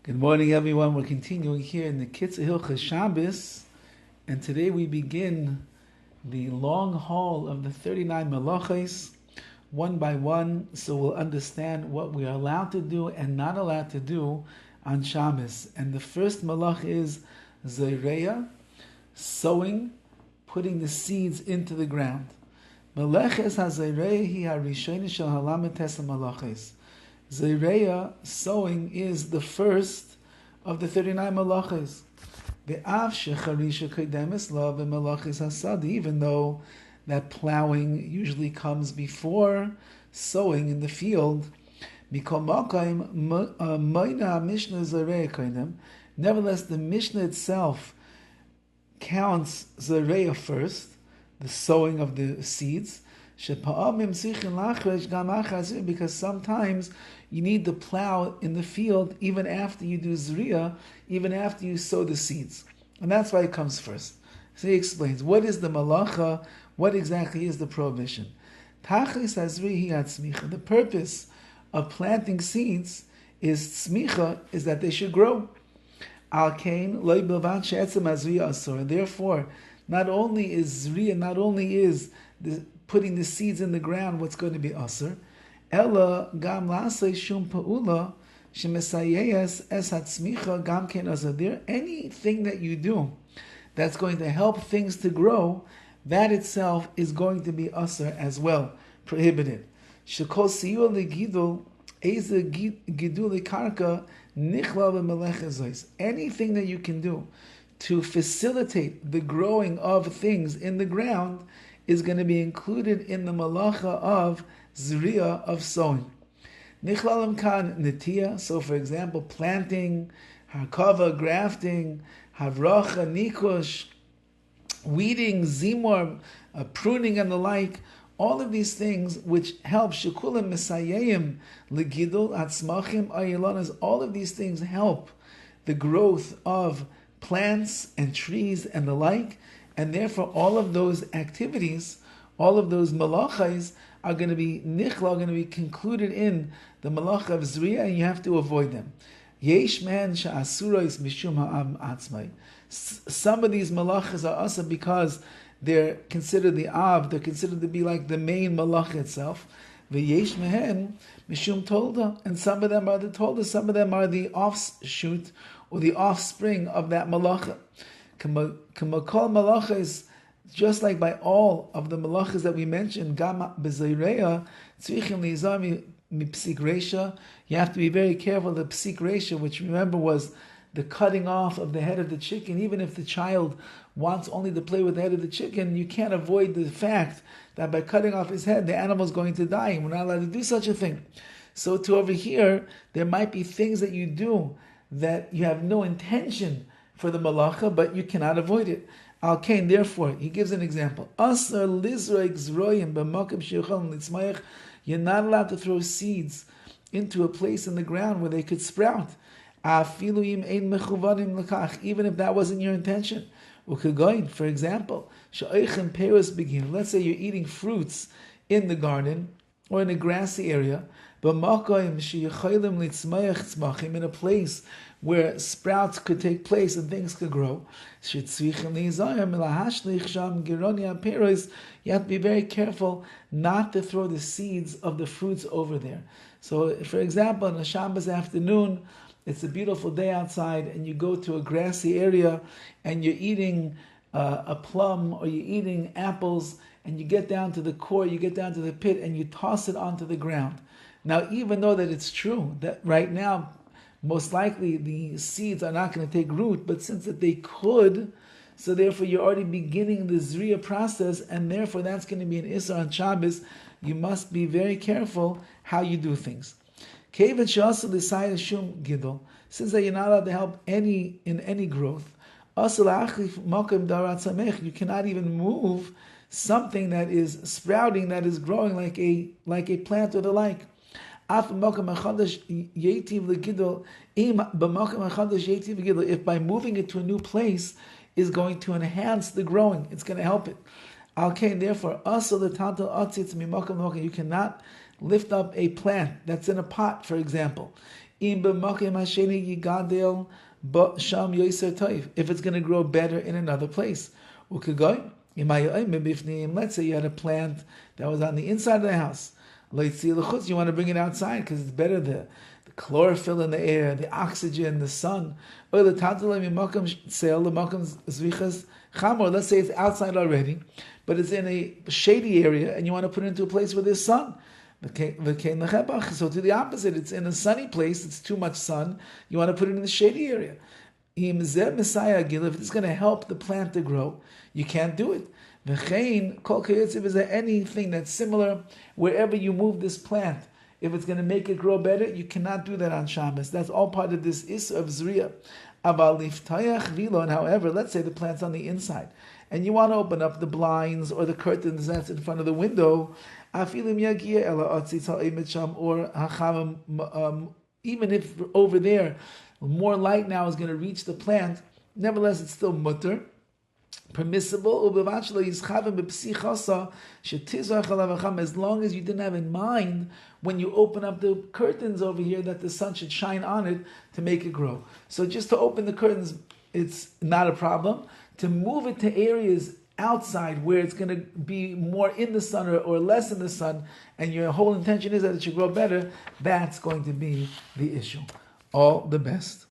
Good morning, everyone. We're continuing here in the KITZUR HILCHOS SHABBOS, and today we begin the long haul of the 39 Melachos, one by one, so we'll understand what we are allowed to do and not allowed to do on Shabbos. And the first Melach is Zeriah, sowing, putting the seeds into the ground. Melacha Zeriah hi harishoni shel halametes Melachos. Zeriah, sowing, is the first of the 39 Melachos. Even though that plowing usually comes before sowing in the field, nevertheless the Mishnah itself counts Zeriah first, the sowing of the seeds, because sometimes you need to plow in the field even after you do Zeriah, even after you sow the seeds. And that's why it comes first. So he explains, what is the Melacha? What exactly is the prohibition? The purpose of planting seeds is tzmicha, is that they should grow. Therefore, not only is Zeriah, not only is putting the seeds in the ground what's going to be asur, ella gam lasei shum pa'ula shemesayes es hatzmicha gam ken asur. There, anything that you do that's going to help things to grow, that itself is going to be asur as well, prohibited. Shekol siyua legidul eze gidul karka nichla v'melecha zois. Anything that you can do to facilitate the growing of things in the ground is going to be included in the malacha of Zeriah, of sowing. Nichlalam kan netiya, so for example, planting, harkava, grafting, havracha, nikush, weeding, zimor, pruning and the like, all of these things which help shekulim mesayayim legidul atzmachim ayilanas, all of these things help the growth of plants and trees and the like, and therefore all of those activities, all of those malachas are going to be nichla, going to be concluded in the malacha of Zeriah, and you have to avoid them. Yesh man sha'asurais mishum ha'am atzmai. Some of these malachas are asa because they're considered the av, they're considered to be like the main malacha itself. V'yesh mehen mishum tolda, and some of them are the tolda, some of them are the offshoot or the offspring of that malacha. Kamakol malacha is just like by all of the malachas that we mentioned. Gam b'zeireya tzrichim liizar mipsik reisha. You have to be very careful of the psik reisha, which remember was the cutting off of the head of the chicken. Even if the child wants only to play with the head of the chicken, you can't avoid the fact that by cutting off his head, the animal is going to die, and we're not allowed to do such a thing. So to over here, there might be things that you do that you have no intention for the malacha, but you cannot avoid it. Al kain, therefore, he gives an example. Asar lizroik zroyim b'makom sheyochalem litzmayach. You're not allowed to throw seeds into a place in the ground where they could sprout. Afilu im ein mechuvadim lekach, even if that wasn't your intention. Ukegoin, for example, she'oichem peros begin. Let's say you're eating fruits in the garden or in a grassy area, b'makom sheyochalem litzmayach tzmachim, in a place where sprouts could take place and things could grow. You have to be very careful not to throw the seeds of the fruits over there. So, for example, on a Shabbos afternoon, it's a beautiful day outside, and you go to a grassy area, and you're eating a plum, or you're eating apples, and you get down to the core, you get down to the pit, and you toss it onto the ground. Now, even though that it's true that right now, most likely the seeds are not going to take root, but since that they could, so therefore you're already beginning the Zeriah process, and therefore that's going to be an Issur on Shabbos. You must be very careful how you do things. Since that you're not allowed to help in any growth, you cannot even move something that is sprouting, that is growing like a plant or the like. If by moving it to a new place is going to enhance the growing, it's going to help it. Therefore, you cannot lift up a plant that's in a pot, for example. If it's going to grow better in another place. Let's say you had a plant that was on the inside of the house. You want to bring it outside because it's better, the chlorophyll in the air, the oxygen, the sun. Or let's say it's outside already, but it's in a shady area and you want to put it into a place where there's sun. So to the opposite, it's in a sunny place, it's too much sun, you want to put it in the shady area. If it's going to help the plant to grow, you can't do it. Is there anything that's similar wherever you move this plant? If it's going to make it grow better, you cannot do that on Shabbos. That's all part of this of Zeriah. However, let's say the plant's on the inside, and you want to open up the blinds or the curtains that's in front of the window, or even if over there more light now is going to reach the plant, nevertheless it's still mutter, permissible, as long as you didn't have in mind when you open up the curtains over here that the sun should shine on it to make it grow. So just to open the curtains, it's not a problem. To move it to areas outside where it's going to be more in the sun or less in the sun, and your whole intention is that it should grow better, that's going to be the issue. All the best.